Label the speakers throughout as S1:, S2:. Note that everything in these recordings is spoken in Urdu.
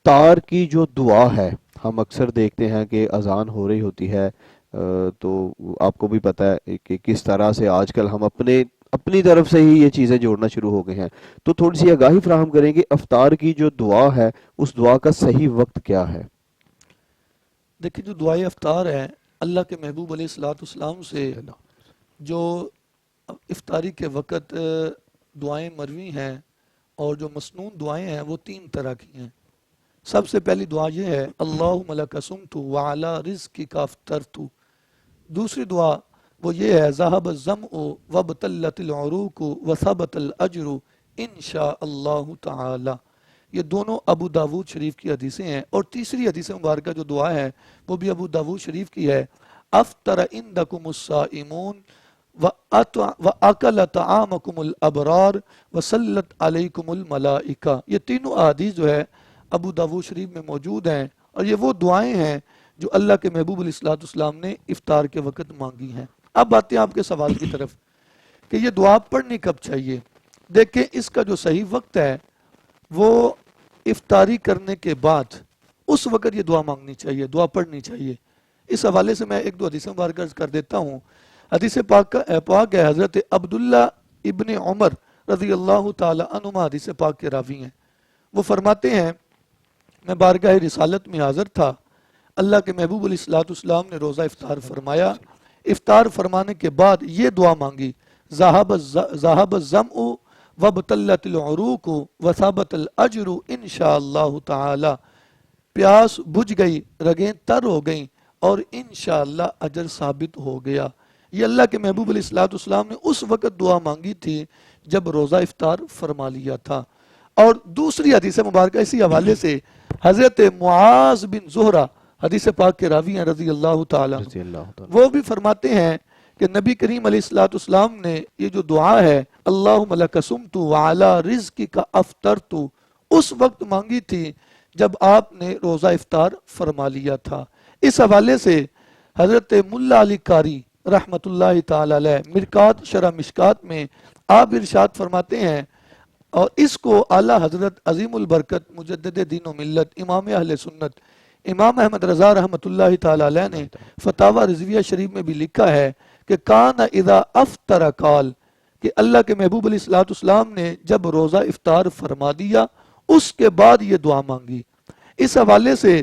S1: افطار کی جو دعا ہے، ہم اکثر دیکھتے ہیں کہ اذان ہو رہی ہوتی ہے، تو آپ کو بھی پتہ ہے کہ کس طرح سے آج کل ہم اپنی طرف سے ہی یہ چیزیں جوڑنا شروع ہو گئے ہیں. تو تھوڑی سی آگاہی فراہم کریں کہ افطار کی جو دعا ہے اس دعا کا صحیح وقت کیا ہے؟
S2: دیکھیں جو دعائے افطار ہے، اللہ کے محبوب علیہ الصلوۃ والسلام سے
S1: صلی اللہ.
S2: جو افطاری کے وقت دعائیں مروی ہیں اور جو مسنون دعائیں ہیں وہ تین طرح کی ہیں. سب سے پہلی دعا یہ ہے اللہم لک صمت وعلی رزقک افطرت. دوسری دعا وہ یہ ہے ذہب الظمأ وابتلت العروق وثبت الاجر انشاء اللہ تعالی. یہ دونوں ابو داود شریف کی حدیثیں ہیں. اور تیسری حدیث مبارکہ جو دعا ہے وہ بھی ابو داود شریف کی ہے. افطر عندکم الصائمون وَأَكَلَ طَعَامَكُمُ الْأَبْرَارُ وَصَلَّتْ عَلَيْكُمُ الْمَلَائِكَةُ. یہ تینوں احادیث جو ہے ابو داود شریف میں موجود ہیں، اور یہ وہ دعائیں ہیں جو اللہ کے محبوب علیہ الصلوۃ والسلام نے افطار کے وقت مانگی ہیں. اب آتے ہیں آپ کے سوال کی طرف کہ یہ دعا پڑھنی کب چاہیے. دیکھیں اس کا جو صحیح وقت ہے وہ افطاری کرنے کے بعد، اس وقت یہ دعا مانگنی چاہیے، دعا پڑھنی چاہیے. اس حوالے سے میں ایک دو حدیث مبارکہ عرض کر دیتا ہوں. حدیث پاک ہے، حضرت عبداللہ ابن عمر رضی اللہ تعالی عنہما حدیث پاک کے راوی ہیں. وہ فرماتے ہیں میں بارگاہ رسالت میں حاضر تھا، اللہ کے محبوب علیہ الصلوۃ والسلام نے روزہ افطار فرمایا. افطار فرمانے کے بعد یہ دعا مانگی ذہب الظمأ وابتلت العروق وثبت الاجر انشاء اللہ تعالی. پیاس بجھ گئی، رگیں تر ہو گئیں، اور انشاءاللہ اجر ثابت ہو گیا. یہ اللہ کے محبوب علیہ الصلوۃ والسلام نے اس وقت دعا مانگی تھی جب روزہ افطار فرما لیا تھا. اور دوسری حدیث مبارکہ اسی حوالے سے حضرت معاذ بن زہرہ حدیث پاک کے راوی ہیں رضی اللہ تعالیٰ عنہ،
S1: رضی اللہ تعالیٰ.
S2: وہ بھی فرماتے ہیں کہ نبی کریم علیہ الصلوۃ والسلام نے یہ جو دعا ہے اللہم لک صمت وعلی رزقک افطرت اس وقت مانگی تھی جب آپ نے روزہ افطار فرما لیا تھا. اس حوالے سے حضرت ملا علی قاری رحمۃ اللہ تعالی علیہ مرکات شرح مشکات میں آپ ارشاد فرماتے ہیں، اور اس کو اعلیٰ حضرت عظیم البرکت مجدد دین و ملت امام اہل سنت امام احمد رضا رحمۃ اللہ تعالی علیہ نے فتاوی رضویہ شریف میں بھی لکھا ہے کہ کان اذا افطر قال، کہ اللہ کے محبوب علیہ الصلوۃ والسلام نے جب روزہ افطار فرما دیا اس کے بعد یہ دعا مانگی. اس حوالے سے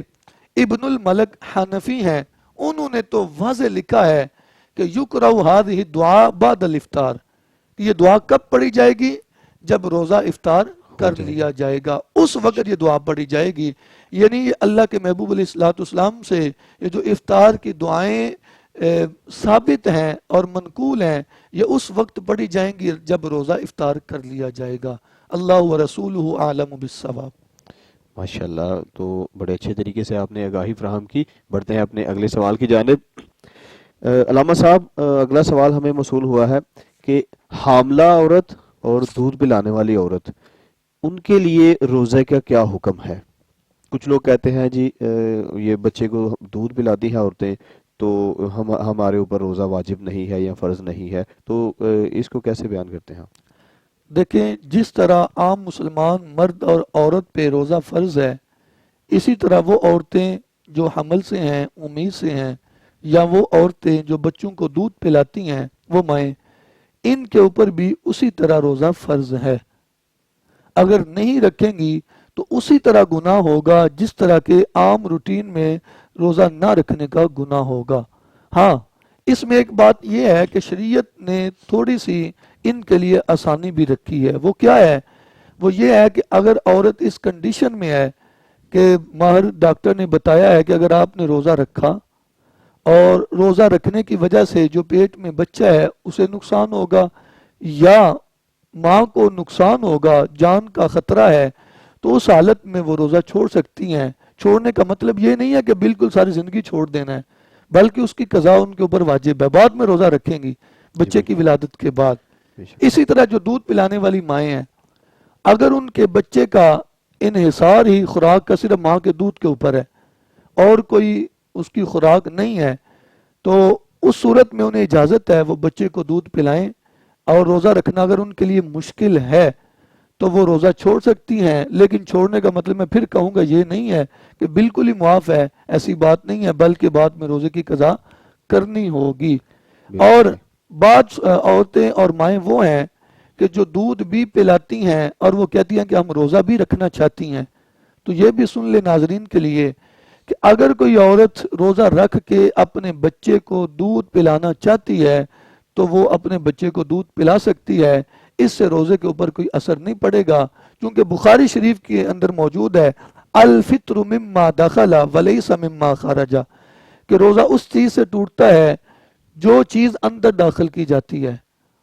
S2: ابن الملک حنفی ہیں، انہوں نے تو واضح لکھا ہے کہ یقرأ ہذہ دعا بعد الافطار، کہ یہ دعا کب پڑھی جائے گی جب روزہ افطار کر لیا جائے گا، اس وقت یہ دعا پڑھی جائے گی. یعنی یہ اللہ کے محبوب علیہ الصلوۃ والسلام سے یہ جو افطار کی دعائیں ثابت ہیں اور منقول ہیں، یہ اس وقت پڑھی جائیں گی جب روزہ افطار کر لیا جائے گا. اللہ و رسولہ اعلم بالصواب.
S1: ماشاءاللہ، تو بڑے اچھے طریقے سے آپ نے آگاہی فراہم کی. بڑھتے ہیں اپنے اگلے سوال کی جانب. علامہ صاحب، اگلا سوال ہمیں موصول ہوا ہے کہ حاملہ عورت اور دودھ پلانے والی عورت، ان کے لیے روزے کا کیا حکم ہے؟ کچھ لوگ کہتے ہیں جی یہ بچے کو دودھ پلاتی ہیں عورتیں تو ہمارے اوپر روزہ واجب نہیں ہے یا فرض نہیں ہے، تو اس کو کیسے بیان کرتے ہیں؟
S2: دیکھیں جس طرح عام مسلمان مرد اور عورت پہ روزہ فرض ہے، اسی طرح وہ عورتیں جو حمل سے ہیں، امید سے ہیں، یا وہ عورتیں جو بچوں کو دودھ پلاتی ہیں وہ مائیں، ان کے اوپر بھی اسی طرح روزہ فرض ہے. اگر نہیں رکھیں گی تو اسی طرح گناہ ہوگا جس طرح کے عام روٹین میں روزہ نہ رکھنے کا گناہ ہوگا. ہاں اس میں ایک بات یہ ہے کہ شریعت نے تھوڑی سی ان کے لیے آسانی بھی رکھی ہے. وہ کیا ہے؟ وہ یہ ہے کہ اگر عورت اس کنڈیشن میں ہے کہ ماہر ڈاکٹر نے بتایا ہے کہ اگر آپ نے روزہ رکھا اور روزہ رکھنے کی وجہ سے جو پیٹ میں بچہ ہے اسے نقصان ہوگا یا ماں کو نقصان ہوگا، جان کا خطرہ ہے، تو اس حالت میں وہ روزہ چھوڑ سکتی ہیں. چھوڑنے کا مطلب یہ نہیں ہے کہ بالکل ساری زندگی چھوڑ دینا ہے، بلکہ اس کی قضا ان کے اوپر واجب ہے. بعد میں روزہ رکھیں گی بچے کی ولادت کے بعد. اسی طرح جو دودھ پلانے والی مائیں ہیں، اگر ان کے بچے کا انحصار ہی خوراک کا صرف ماں کے دودھ کے اوپر ہے اور کوئی اس کی خوراک نہیں ہے، تو اس صورت میں انہیں اجازت ہے وہ بچے کو دودھ پلائیں. اور روزہ رکھنا اگر ان کے لیے مشکل ہے تو وہ روزہ چھوڑ سکتی ہیں، لیکن چھوڑنے کا مطلب میں پھر کہوں گا یہ نہیں ہے کہ بالکل ہی معاف ہے، ایسی بات نہیں ہے، بلکہ بعد میں روزے کی قضا کرنی ہوگی۔
S1: بالکل
S2: اور
S1: صحیح۔
S2: بعض عورتیں اور مائیں وہ ہیں کہ جو دودھ بھی پلاتی ہیں اور وہ کہتی ہیں کہ ہم روزہ بھی رکھنا چاہتی ہیں، تو یہ بھی سن لے ناظرین کے لیے کہ اگر کوئی عورت روزہ رکھ کے اپنے بچے کو دودھ پلانا چاہتی ہے تو وہ اپنے بچے کو دودھ پلا سکتی ہے، اس سے روزے کے اوپر کوئی اثر نہیں پڑے گا، کیونکہ بخاری شریف کے اندر موجود ہے الفطر مما دخل ولیس مما خرج، کہ روزہ اس چیز سے ٹوٹتا ہے جو چیز اندر داخل کی جاتی ہے،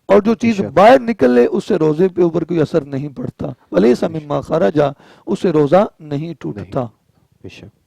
S2: اور جو
S1: بے
S2: چیز
S1: شک،
S2: باہر نکلے اس سے روزے کے اوپر کوئی اثر نہیں پڑتا، ولیس
S1: بے شک،
S2: مما خرج، اس سے روزہ نہیں
S1: نہیں،
S2: ٹوٹتا۔
S1: بے شک۔